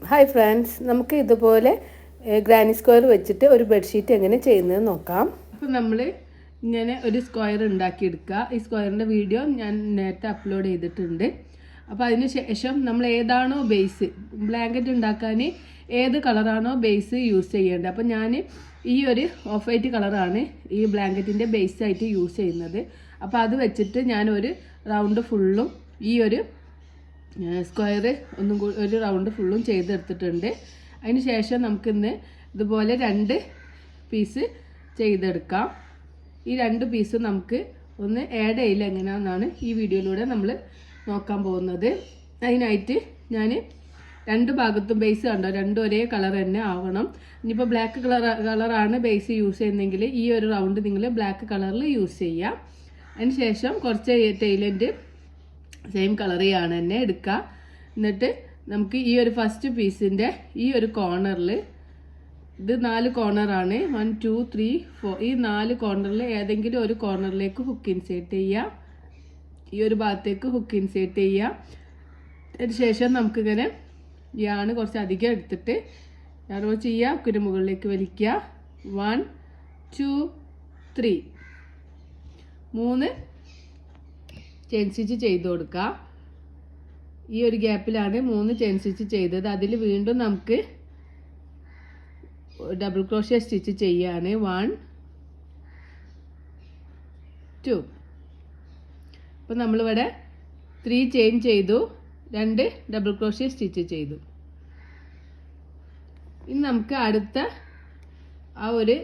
Hi friends, നമുക്ക് ഇതുപോലെ granny square വെച്ചിട്ട് ഒരു ബെഡ്ഷീറ്റ് എങ്ങനെ ചെയ്യുന്നത് നോക്കാം. അപ്പോൾ നമ്മൾ ഇങ്ങനെ ഒരു സ്ക്വയർ ഉണ്ടാക്കിയെടുക്കുക. ഈ സ്ക്വയറിൻ്റെ വീഡിയോ ഞാൻ നേരത്തെ അപ്ലോഡ് ചെയ്തിട്ടുണ്ട്. അപ്പോൾ അതിന് ശേഷം നമ്മൾ ഏതാണോ ബേസ് ബ്ലാങ്കറ്റ് ഉണ്ടാക്കാൻ ഏത് കളറാണോ ബേസ് യൂസ് ചെയ്യേണ്ടത്, അപ്പോൾ ഞാൻ ഈ ഒരു ഓഫ് വൈറ്റ് കളറാണ് ഈ ബ്ലാങ്കറ്റിൻ്റെ ബേസായിട്ട് യൂസ് ചെയ്യുന്നത്. അപ്പോൾ അത് വെച്ചിട്ട് ഞാനൊരു റൗണ്ട് ഫുള്ളും ഈ ഒരു സ്ക്വയർ ഒരു റൗണ്ട് ഫുള്ളും ചെയ്തെടുത്തിട്ടുണ്ട്. അതിന് ശേഷം നമുക്കിന്ന് ഇതുപോലെ 2 പീസ് ചെയ്തെടുക്കാം. ഈ 2 പീസ് നമുക്ക് ഒന്ന് ആഡ് ചെയ്യില്ല എങ്ങനെയാണെന്നാണ് ഈ വീഡിയോയിലൂടെ നമ്മൾ നോക്കാൻ പോകുന്നത്. അതിനായിട്ട് ഞാൻ 2 ഭാഗത്തും ബേസ് കണ്ടോ, 2 ഒരേ കളർ തന്നെ ആവണം. ഇനിയിപ്പോൾ ബ്ലാക്ക് കളറാണ് ബേസ് യൂസ് ചെയ്യുന്നതെങ്കിൽ ഈ ഒരു റൗണ്ട് നിങ്ങൾ ബ്ലാക്ക് കളറിൽ യൂസ് ചെയ്യാം. അതിന് ശേഷം കുറച്ച് ടൈലൻറ്റ് സെയിം കളറിയാണ് തന്നെ എടുക്കുക. എന്നിട്ട് നമുക്ക് ഈ ഒരു ഫസ്റ്റ് പീസിൻ്റെ ഈ ഒരു കോർണറിൽ, ഇത് 4 കോർണറാണ്, 1 2 3 4, ഈ 4 കോർണറിൽ ഏതെങ്കിലും ഒരു കോർണറിലേക്ക് ഹുക്ക് ഇൻസേർട്ട് ചെയ്യുക. ഈ ഒരു ഭാഗത്തേക്ക് ഹുക്ക് ഇൻസേർട്ട് ചെയ്യുക. അതിന് ശേഷം നമുക്കിങ്ങനെ യാണ് കുറച്ച് അധികം എടുത്തിട്ട് യാണ് ചെയ്യുക, ഹുക്കിന് മുകളിലേക്ക് വലിക്കുക. 1 2 3 3 ചെയിൻ സ്റ്റിച്ച് ചെയ്ത് കൊടുക്കുക. ഈ ഒരു ഗ്യാപ്പിലാണ് 3 ചെയിൻ സ്റ്റിച്ച് ചെയ്തത്. അതിൽ വീണ്ടും നമുക്ക് ഡബിൾ ക്രോഷ്യ സ്റ്റിച്ച് ചെയ്യാണ്. 1 2. അപ്പോൾ നമ്മളിവിടെ 3 ചെയിൻ ചെയ്തു, 2 ഡബിൾ ക്രോഷ്യ സ്റ്റിച്ച് ചെയ്തു. ഇനി നമുക്ക് അടുത്ത ആ ഒരു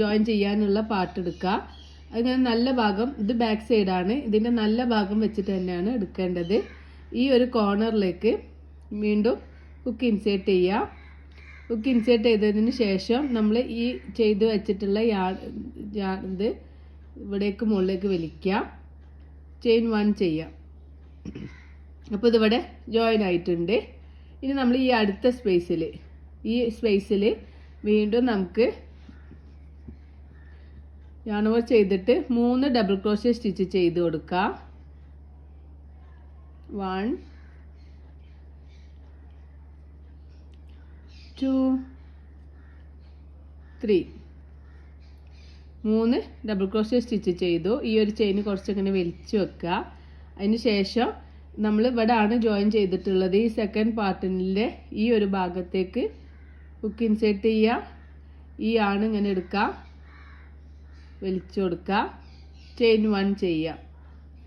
ജോയിൻ ചെയ്യാനുള്ള പാർട്ട് എടുക്കുക. അങ്ങനെ നല്ല ഭാഗം, ഇത് ബാക്ക് സൈഡാണ്, ഇതിൻ്റെ നല്ല ഭാഗം വെച്ചിട്ട് തന്നെയാണ് എടുക്കേണ്ടത്. ഈ ഒരു കോർണറിലേക്ക് വീണ്ടും ഹുക്ക് ഇൻസേർട്ട് ചെയ്യുക. ഹുക്ക് ഇൻസേർട്ട് ചെയ്തതിന് ശേഷം നമ്മൾ ഈ ചെയ്ത് വെച്ചിട്ടുള്ള ഇത് ഇവിടേക്ക് മുകളിലേക്ക് വലിക്കുക. ചെയിൻ 1 ചെയ്യാം. അപ്പോൾ ഇതിവിടെ ജോയിൻ ആയിട്ടുണ്ട്. ഇനി നമ്മൾ ഈ അടുത്ത സ്പേസിൽ വീണ്ടും നമുക്ക് യാൺ ഓവർ ചെയ്തിട്ട് 3 ഡബിൾ ക്രോഷ്യ സ്റ്റിച്ച് ചെയ്ത് കൊടുക്കുക. 1 2 3 3 ഡബിൾ ക്രോഷ്യ സ്റ്റിച്ച് ചെയ്തു. ഈ ഒരു ചെയിൻ കുറച്ചിങ്ങനെ വലിച്ചു വെക്കുക. അതിന് ശേഷം നമ്മൾ ഇവിടെ ആണ് ജോയിൻ ചെയ്തിട്ടുള്ളത്. ഈ സെക്കൻഡ് പാർട്ടിൻ്റെ ഈ ഒരു ഭാഗത്തേക്ക് ഹുക്ക് ഇൻസേർട്ട് ചെയ്യുക. ഈ ആണ് ഇങ്ങനെ എടുക്കുക, വലിച്ചു കൊടുക്കുക, ചെയിൻ 1 ചെയ്യുക.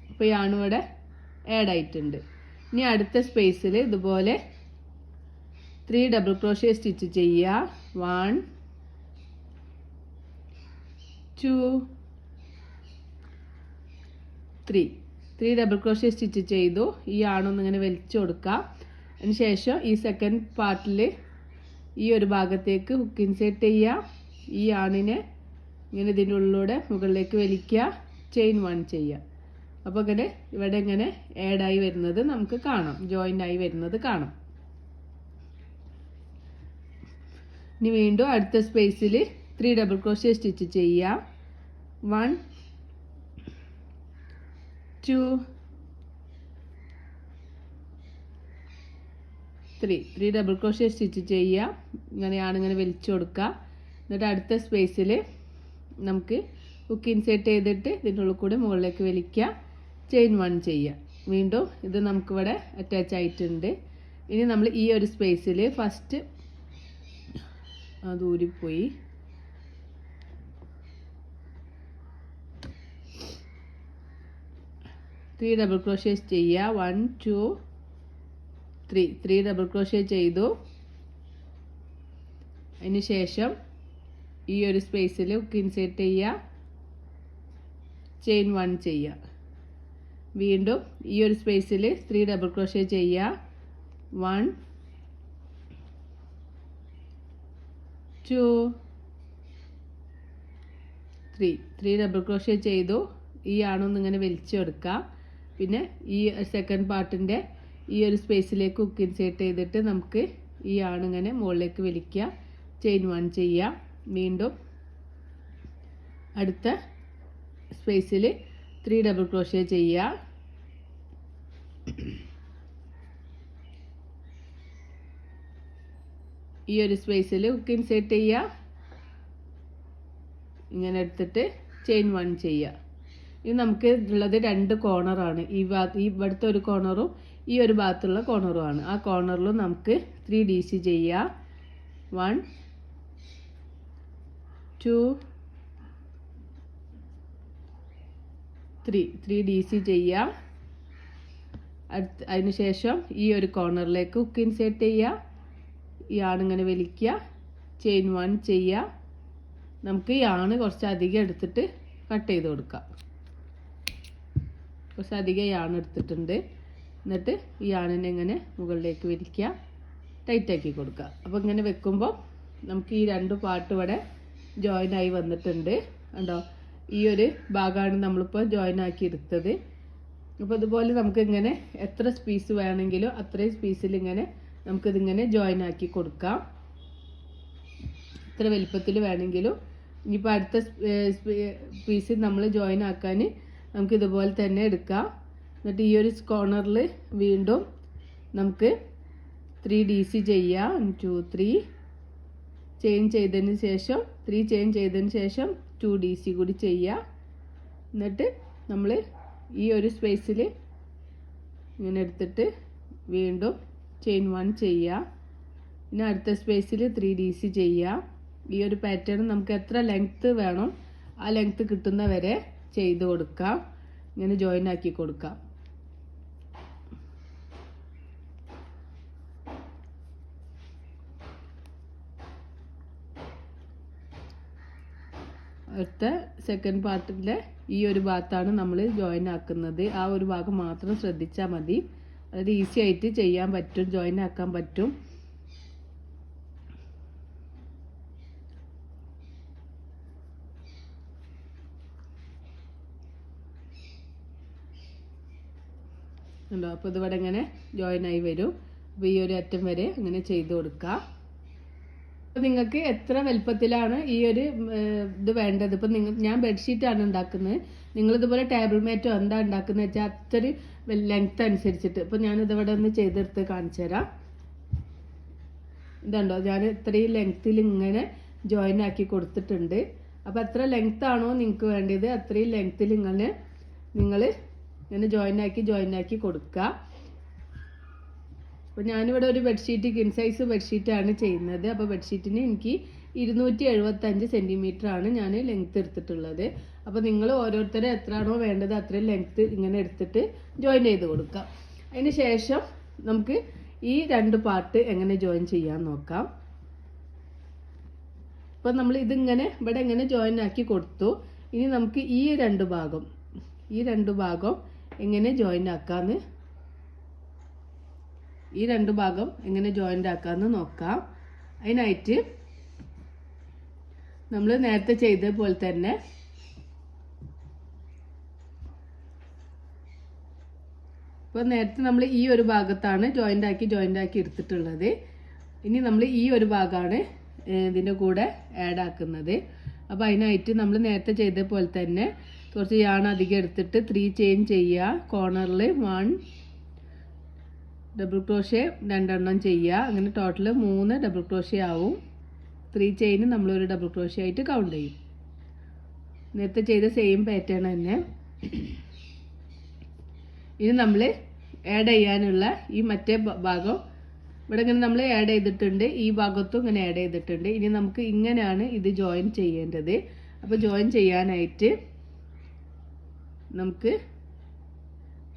അപ്പോൾ ഈ ആണ് ഇവിടെ ആഡ് ആയിട്ടുണ്ട്. ഇനി അടുത്ത സ്പേസിൽ ഇതുപോലെ 3 ഡബിൾ ക്രോഷ്യ സ്റ്റിച്ച് ചെയ്യുക. 1 2 3 ഡബിൾ ക്രോഷ്യ സ്റ്റിച്ച് ചെയ്തു. ഈ ആണൊന്ന് ഇങ്ങനെ വലിച്ചു കൊടുക്കുക. അതിന് ശേഷം ഈ സെക്കൻഡ് പാർട്ടിൽ ഈ ഒരു ഭാഗത്തേക്ക് ഹുക്ക് ഇൻസേർട്ട് ചെയ്യുക. ഈ ആണിനെ ഇങ്ങനെ ഇതിൻ്റെ ഉള്ളിലൂടെ മുകളിലേക്ക് വലിക്കുക, ചെയിൻ 1 ചെയ്യുക. അപ്പോൾ ഇങ്ങനെ ഇവിടെ ഇങ്ങനെ ആഡായി വരുന്നത് നമുക്ക് കാണാം, ജോയിൻ്റ് ആയി വരുന്നത് കാണാം. ഇനി വീണ്ടും അടുത്ത സ്പേസിൽ 3 ഡബിൾ ക്രോഷ്യ സ്റ്റിച്ച് ചെയ്യുക. 1 2 3 ഡബിൾ ക്രോഷ്യ സ്റ്റിച്ച് ചെയ്യുക. ഇങ്ങനെയാണ് ഇങ്ങനെ വലിച്ചു കൊടുക്കുക. എന്നിട്ട് അടുത്ത സ്പേസിൽ നമുക്ക് ഹുക്ക് ഇൻസേർട്ട് ചെയ്തിട്ട് ഇതിൻ്റെ ഉള്ളിൽ കൂടെ മുകളിലേക്ക് വലിക്കുക, ചെയിൻ 1 ചെയ്യുക. വീണ്ടും ഇത് നമുക്കിവിടെ അറ്റാച്ച് ആയിട്ടുണ്ട്. ഇനി നമ്മൾ ഈ ഒരു സ്പേസിൽ ഫസ്റ്റ് ദൂരിപ്പോയി, ത്രീ ഡബിൾ ക്രോഷ്യ ചെയ്യുക. 1 2 3 ഡബിൾ ക്രോഷ്യ ചെയ്തു. അതിന് ശേഷം ഈ ഒരു സ്പേസിൽ ഹുക്ക് ഇൻസേർട്ട് ചെയ്യുക, ചെയിൻ 1 ചെയ്യുക. വീണ്ടും ഈ ഒരു സ്പേസിൽ 3 ഡബിൾ ക്രോഷ്യ ചെയ്യുക. 1 2 3 ഡബിൾ ക്രോഷ്യ ചെയ്തു. ഈ ആണൊന്ന് ഇങ്ങനെ വലിച്ചെടുക്കുക. പിന്നെ ഈ സെക്കൻഡ് പാർട്ടിൻ്റെ ഈ ഒരു സ്പേസിലേക്ക് ഹുക്ക് ഇൻസേർട്ട് ചെയ്തിട്ട് നമുക്ക് ഈ ആണിങ്ങനെ മുകളിലേക്ക് വലിക്കുക, ചെയിൻ 1 ചെയ്യുക. വീണ്ടും അടുത്ത സ്പേസിൽ 3 ഡബിൾ ക്രോഷ്യ ചെയ്യുക. ഈ ഒരു സ്പേസിൽ ഹുക്ക് ഇൻസേർട്ട് ചെയ്യുക. ഇങ്ങനെ എടുത്തിട്ട് ചെയിൻ 1 ചെയ്യുക. ഇത് നമുക്ക് ഉള്ളത് 2 കോർണറാണ്. ഇവിടുത്തെ ഒരു കോർണറും ഈ ഒരു ഭാഗത്തുള്ള കോർണറുമാണ്. ആ കോർണറിലും നമുക്ക് 3 DC ചെയ്യുക. 1 2 3 DC ചെയ്യുക. അതിനുശേഷം ഈ ഒരു കോർണറിലേക്ക് ഹുക്ക് ഇൻസേർട്ട് ചെയ്യുക. യാൺ ഇങ്ങനെ വലിക്കുക, ചെയിൻ 1 ചെയ്യുക. നമുക്ക് യാൺ കുറച്ച് അധികം എടുത്തിട്ട് കട്ട് ചെയ്ത് കൊടുക്കാം. കുറച്ച് അധികം യാൺ എടുത്തിട്ടുണ്ട്. എന്നിട്ട് ഈ യാണിനെ ഇങ്ങനെ മുകളിലേക്ക് വലിക്കുക, ടൈറ്റാക്കി കൊടുക്കുക. അപ്പോൾ ഇങ്ങനെ വെക്കുമ്പോൾ നമുക്ക് ഈ 2 പാർട്ട് ഇവിടെ ജോയിൻ ആയി വന്നിട്ടുണ്ട്. കണ്ടോ, ഈ ഒരു ഭാഗമാണ് നമ്മളിപ്പോൾ ജോയിൻ ആക്കി എടുത്തത്. അപ്പോൾ അതുപോലെ നമുക്ക് ഇങ്ങനെ എത്ര പീസ് വേണമെങ്കിലും അത്രയും പീസിൽ ഇങ്ങനെ നമുക്കിതിങ്ങനെ ജോയിൻ ആക്കി കൊടുക്കാം. എത്ര വലിപ്പത്തിൽ വേണമെങ്കിലും. ഇനിയിപ്പോൾ അടുത്ത പീസ് നമ്മൾ ജോയിൻ ആക്കാൻ നമുക്കിതുപോലെ തന്നെ എടുക്കാം. എന്നിട്ട് ഈ ഒരു കോർണറിൽ വീണ്ടും നമുക്ക് 3 DC ചെയ്യാം. 1 2 3 ചെയിൻ ചെയ്തതിന് ശേഷം 3 ചെയിൻ ചെയ്തതിന് ശേഷം 2 DC കൂടി ചെയ്യുക. എന്നിട്ട് നമ്മൾ ഈ ഒരു സ്പേസിൽ ഇങ്ങനെ എടുത്തിട്ട് വീണ്ടും ചെയിൻ 1 ചെയ്യുക. പിന്നെ അടുത്ത സ്പേസിൽ 3 DC ചെയ്യുക. ഈ ഒരു പാറ്റേൺ നമുക്ക് എത്ര ലെങ്ത്ത് വേണം ആ ലെങ്ത്ത് കിട്ടുന്ന വരെ ചെയ്ത് കൊടുക്കാം. ഇങ്ങനെ ജോയിൻ ആക്കി കൊടുക്കാം. അടുത്ത സെക്കൻഡ് പാർട്ടിൻ്റെ ഈ ഒരു ഭാഗത്താണ് നമ്മൾ ജോയിൻ ആക്കുന്നത്. ആ ഒരു ഭാഗം മാത്രം ശ്രദ്ധിച്ചാൽ മതി. അത് ഈസി ആയിട്ട് ചെയ്യാൻ പറ്റും, ജോയിൻ ആക്കാൻ പറ്റും. ഉണ്ടോ? അപ്പോൾ ഇതിവിടെ ഇങ്ങനെ ജോയിൻ ആയി വരും. അപ്പോൾ ഈ ഒരു അറ്റം വരെ അങ്ങനെ ചെയ്ത് കൊടുക്കുക. അപ്പോൾ നിങ്ങൾക്ക് എത്ര വലുപ്പത്തിലാണ് ഈ ഒരു ഇത് വേണ്ടത്. ഇപ്പം ഞാൻ ബെഡ്ഷീറ്റാണ് ഉണ്ടാക്കുന്നത്. നിങ്ങളിതുപോലെ ടേബിൾ മാറ്റോ എന്താ ഉണ്ടാക്കുന്നത് വെച്ചാൽ അത്രയും ലെങ്ത്ത് അനുസരിച്ചിട്ട്. ഇപ്പോൾ ഞാനിതിവിടെ ഒന്ന് ചെയ്തെടുത്ത് കാണിച്ചു തരാം. ഇതുണ്ടോ, ഞാൻ ഇത്രയും ലെങ്ത്തിൽ ഇങ്ങനെ ജോയിൻ ആക്കി കൊടുത്തിട്ടുണ്ട്. അപ്പോൾ എത്ര ലെങ്ത്ത് ആണോ നിങ്ങൾക്ക് വേണ്ടത് അത്രയും ലെങ്ത്തിൽ നിങ്ങൾ ഇങ്ങനെ ജോയിൻ ആക്കി കൊടുക്കുക. അപ്പോൾ ഞാനിവിടെ ഒരു ബെഡ്ഷീറ്റ് കിൻ സൈസ് ബെഡ്ഷീറ്റാണ് ചെയ്യുന്നത്. അപ്പോൾ ബെഡ്ഷീറ്റിന് എനിക്ക് 275 സെൻറ്റിമീറ്റർ ആണ് ഞാൻ ലെങ്ത്ത് എടുത്തിട്ടുള്ളത്. അപ്പോൾ നിങ്ങൾ ഓരോരുത്തരും എത്രയാണോ വേണ്ടത് അത്രയും ലെങ്ത്ത് ഇങ്ങനെ എടുത്തിട്ട് ജോയിൻ ചെയ്ത് കൊടുക്കാം. അതിന് ശേഷം നമുക്ക് ഈ 2 പാർട്ട് എങ്ങനെ ജോയിൻ ചെയ്യാൻ നോക്കാം. അപ്പോൾ നമ്മൾ ഇതിങ്ങനെ ഇവിടെ എങ്ങനെ ജോയിൻ ആക്കി കൊടുത്തു. ഇനി നമുക്ക് ഈ 2 ഭാഗം എങ്ങനെ ജോയിൻ ആക്കാമെന്ന് നോക്കാം. അതിനായിട്ട് നമ്മൾ നേരത്തെ ചെയ്ത പോലെ തന്നെ ഇപ്പോൾ നേരത്തെ നമ്മൾ ഈ ഒരു ഭാഗത്താണ് ജോയിൻ്റ് ആക്കി എടുത്തിട്ടുള്ളത്. ഇനി നമ്മൾ ഈ ഒരു ഭാഗമാണ് ഇതിൻ്റെ കൂടെ ആഡ് ആക്കുന്നത്. അപ്പോൾ അതിനായിട്ട് നമ്മൾ നേരത്തെ ചെയ്ത പോലെ തന്നെ കുറച്ച് യാൺ അധികം എടുത്തിട്ട് 3 ചെയിൻ ചെയ്യുക. കോർണറിൽ 1 ഡബിൾ ക്രോഷ്യ 2 എണ്ണം ചെയ്യുക. അങ്ങനെ ടോട്ടൽ 3 ഡബിൾ ക്രോഷ്യ ആവും. 3 ചെയിൻ നമ്മളൊരു ഡബിൾ ക്രോഷ്യ ആയിട്ട് കൗണ്ട് ചെയ്യും. നേരത്തെ ചെയ്ത സെയിം പാറ്റേൺ തന്നെ. ഇനി നമ്മൾ ആഡ് ചെയ്യാനുള്ള ഈ മറ്റേ ഭാഗം ഇവിടെ ഇങ്ങനെ നമ്മൾ ആഡ് ചെയ്തിട്ടുണ്ട്. ഈ ഭാഗത്തും ഇങ്ങനെ ആഡ് ചെയ്തിട്ടുണ്ട്. ഇനി നമുക്ക് ഇങ്ങനെയാണ് ഇത് ജോയിൻ ചെയ്യേണ്ടത്. അപ്പോൾ ജോയിൻ ചെയ്യാനായിട്ട് നമുക്ക്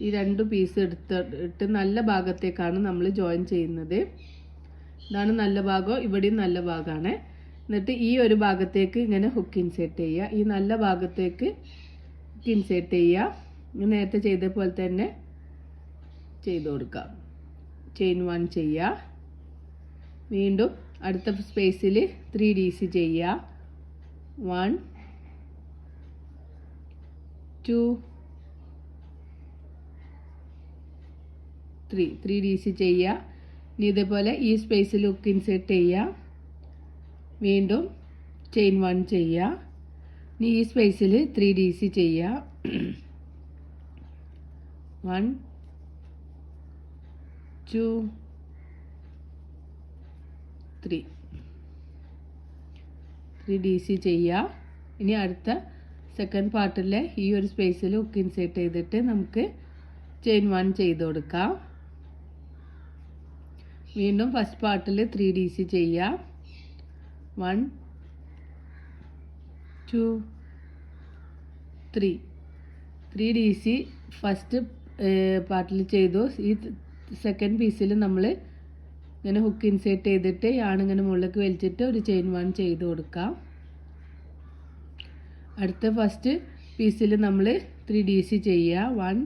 ഈ 2 പീസ് എടുത്തിട്ട് നല്ല ഭാഗത്തേക്കാണ് നമ്മൾ ജോയിൻ ചെയ്യുന്നത്. ഇതാണ് നല്ല ഭാഗം, ഇവിടെയും നല്ല ഭാഗമാണ്. എന്നിട്ട് ഈ ഒരു ഭാഗത്തേക്ക് ഇങ്ങനെ ഹുക്ക് ഇൻസേർട്ട് ചെയ്യുക. ഈ നല്ല ഭാഗത്തേക്ക് ഹുക്ക് ഇൻസേർട്ട് ചെയ്യുക. നേരത്തെ ചെയ്ത പോലെ തന്നെ ചെയ്ത് കൊടുക്കാം. ചെയിൻ 1 ചെയ്യുക. വീണ്ടും അടുത്ത സ്പേസിൽ 3 DC ചെയ്യുക. 1 2 3 DC ചെയ്യുക. ഇനി ഇതേപോലെ ഈ സ്പേസിൽ ഹുക്ക് ഇൻസേർട്ട് ചെയ്യുക. വീണ്ടും ചെയിൻ 1 ചെയ്യുക. ഇനി ഈ സ്പേസിൽ 3 DC ചെയ്യുക. 1 2 3 DC ചെയ്യുക. ഇനി അടുത്ത സെക്കൻഡ് പാർട്ടിലെ ഈ ഒരു സ്പേസിൽ ഹുക്ക് ഇൻസേർട്ട് ചെയ്തിട്ട് നമുക്ക് ചെയിൻ 1 ചെയ്ത് കൊടുക്കാം. വീണ്ടും ഫസ്റ്റ് പാർട്ടിൽ 3 DC ചെയ്യുക. 1 2 3 DC ഫസ്റ്റ് പാർട്ടിൽ ചെയ്തു. ഈ സെക്കൻഡ് പീസിൽ നമ്മൾ ഇങ്ങനെ ഹുക്ക് ഇൻസേർട്ട് ചെയ്തിട്ട് ഇങ്ങനെ മുകളിലേക്ക് വലിച്ചിട്ട് ഒരു ചെയിൻ 1 ചെയ്ത് കൊടുക്കാം. അടുത്ത ഫസ്റ്റ് പീസിൽ നമ്മൾ 3 DC ചെയ്യുക. 1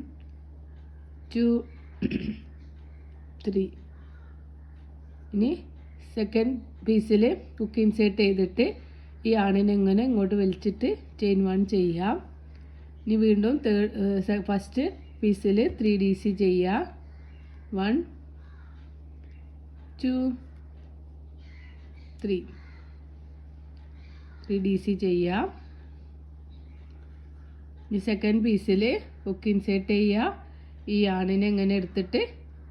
2 3. ഇനി സെക്കൻഡ് പീസിൽ ഹുക്ക് ഇൻസേർട്ട് ചെയ്തിട്ട് ഈ ആണിനെ ഇങ്ങനെ ഇങ്ങോട്ട് വലിച്ചിട്ട് ചെയിൻ 1 ചെയ്യാം. ഇനി വീണ്ടും ഫസ്റ്റ് പീസിൽ 3 DC ചെയ്യുക. 1 2 3 DC ചെയ്യുക. ഈ സെക്കൻഡ് പീസിൽ ഹുക്ക് ഇൻസേർട്ട് ചെയ്യുക. ഈ ആണിനെ ഇങ്ങനെ എടുത്തിട്ട്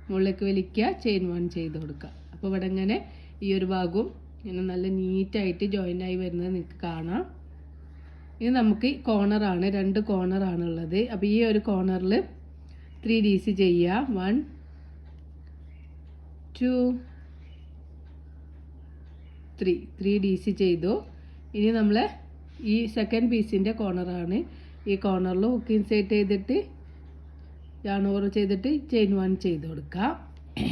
മുകളിലേക്ക് വലിക്കുക, ചെയിൻ 1 ചെയ്ത് കൊടുക്കുക. അപ്പോൾ ഇവിടെ ഇങ്ങനെ ഈ ഒരു ഭാഗവും ഇങ്ങനെ നല്ല നീറ്റായിട്ട് ജോയിൻ്റായി വരുന്നത് നിങ്ങൾക്ക് കാണാം. ഇത് നമുക്ക് കോർണറാണ്, 2 കോർണറാണുള്ളത്. അപ്പോൾ ഈ ഒരു കോർണറിൽ 3 DC ചെയ്യുക. 1 2 3 DC ചെയ്തു. ഇനി നമ്മൾ ഈ സെക്കൻഡ് പീസിൻ്റെ കോർണറാണ്. ഈ കോർണറിൽ ഹുക്ക് ഇൻസേർട്ട് ചെയ്തിട്ട് yarn over ചെയ്തിട്ട് ചെയിൻ 1 ചെയ്ത് കൊടുക്കുക.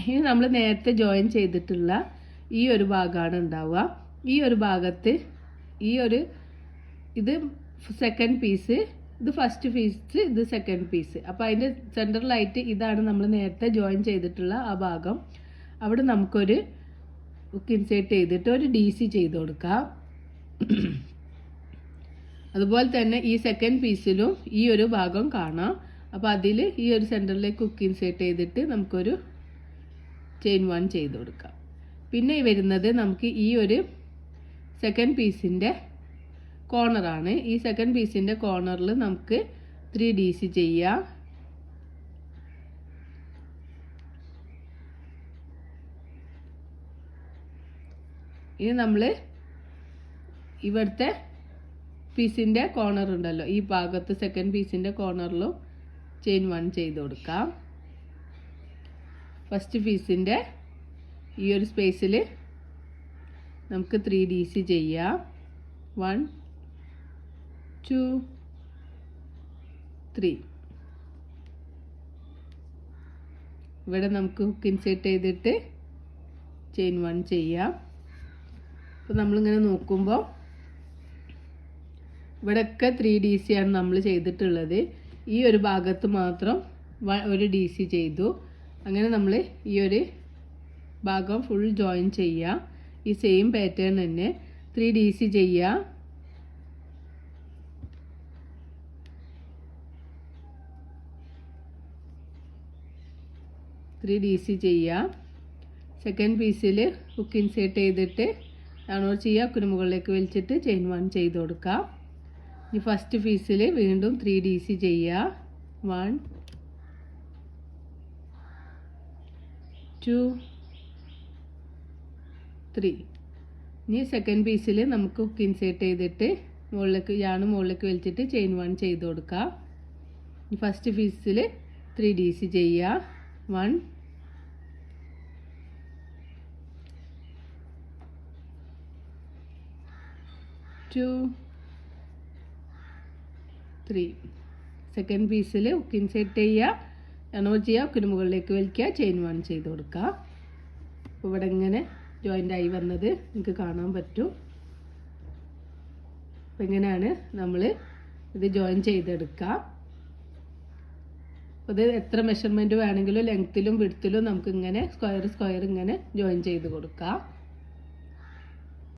ഇനി നമ്മൾ നേരത്തെ ജോയിൻ ചെയ്തിട്ടുള്ള ഈ ഒരു ഭാഗമാണ് ഉണ്ടാവുക. ഈ ഒരു ഭാഗത്ത് ഇത് സെക്കൻഡ് പീസ്, ഇത് ഫസ്റ്റ് പീസ്, ഇത് സെക്കൻഡ് പീസ്. അപ്പോൾ അതിൻ്റെ സെൻറ്ററിലായിട്ട് ഇതാണ് നമ്മൾ നേരത്തെ ജോയിൻ ചെയ്തിട്ടുള്ള ആ ഭാഗം. അവിടെ നമുക്കൊരു ഹുക്ക് ഇൻസേർട്ട് ചെയ്തിട്ട് ഒരു DC ചെയ്ത് കൊടുക്കാം. അതുപോലെ തന്നെ ഈ സെക്കൻഡ് പീസിലും ഈ ഒരു ഭാഗം കാണാം. അപ്പോൾ അതിൽ ഈ ഒരു സെൻറ്ററിലേക്ക് ഹുക്ക് ഇൻസേർട്ട് ചെയ്തിട്ട് നമുക്കൊരു ചെയിൻ 1 ചെയ്ത് കൊടുക്കാം. പിന്നെ വരുന്നത് നമുക്ക് ഈ ഒരു സെക്കൻഡ് പീസിൻ്റെ കോർണറാണ്. ഈ സെക്കൻഡ് പീസിൻ്റെ കോർണറിൽ നമുക്ക് 3 DC ചെയ്യാം. ഇനി നമ്മൾ ഇവിടുത്തെ പീസിൻ്റെ കോർണർ ഉണ്ടല്ലോ, ഈ ഭാഗത്ത് സെക്കൻഡ് പീസിൻ്റെ കോർണറിലും ചെയിൻ 1 ചെയ്ത് കൊടുക്കാം. ഫസ്റ്റ് പീസിൻ്റെ ഈ ഒരു സ്പേസിൽ നമുക്ക് 3 DC ചെയ്യാം. 1 2 3. ഇവിടെ നമുക്ക് ഹുക്ക് ഇൻസേർട്ട് ചെയ്തിട്ട് ചെയിൻ 1 ചെയ്യാം. അപ്പോൾ നമ്മളിങ്ങനെ നോക്കുമ്പോൾ ഇവിടെയൊക്കെ 3 DC ആണ് നമ്മൾ ചെയ്തിട്ടുള്ളത്. ഈ ഒരു ഭാഗത്ത് മാത്രം ഒരു DC ചെയ്തു. അങ്ങനെ നമ്മൾ ഈ ഒരു ഭാഗം ഫുൾ ജോയിൻ ചെയ്യുക. ഈ സെയിം പാറ്റേൺ തന്നെ 3 DC ചെയ്യുക. സെക്കൻഡ് പീസിൽ ഹുക്ക് ഇൻസേർട്ട് ചെയ്തിട്ട് yarn over ചെയ്യുക, കുരുമുകളിലേക്ക് വലിച്ചിട്ട് ചെയിൻ 1 ചെയ്ത് കൊടുക്കുക. ഈ ഫസ്റ്റ് പീസിൽ വീണ്ടും 3 DC ചെയ്യുക. 1 2 3. ഇനി സെക്കൻഡ് പീസിൽ നമുക്ക് ഹുക്ക് ഇൻസേർട്ട് ചെയ്തിട്ട് മുകളിലേക്ക് വലിച്ചിട്ട് ചെയിൻ 1 ചെയ്ത് കൊടുക്കുക. ഈ ഫസ്റ്റ് പീസിൽ 3 DC ചെയ്യുക. 1 2 3. സെക്കൻഡ് പീസിൽ ഹുക്ക് ഇൻസേർട്ട് ചെയ്യുക, yarn over ചെയ്യുക, കുരുമുകളിലേക്ക് വലിക്കുക, ചെയിൻ 1 ചെയ്ത് കൊടുക്കുക. അപ്പോൾ ഇവിടെ ഇങ്ങനെ ജോയിൻ്റ് ആയി വന്നത് നിങ്ങൾക്ക് കാണാൻ പറ്റും. അപ്പോൾ ഇങ്ങനെയാണ് നമ്മൾ ഇത് ജോയിൻ ചെയ്തെടുക്കുക. അപ്പോൾ ഇത് എത്ര മെഷർമെൻറ്റ് വേണമെങ്കിലും ലെങ്ത്തിലും വിഡ്ത്തിലും നമുക്ക് ഇങ്ങനെ സ്ക്വയർ ഇങ്ങനെ ജോയിൻ ചെയ്ത് കൊടുക്കാം.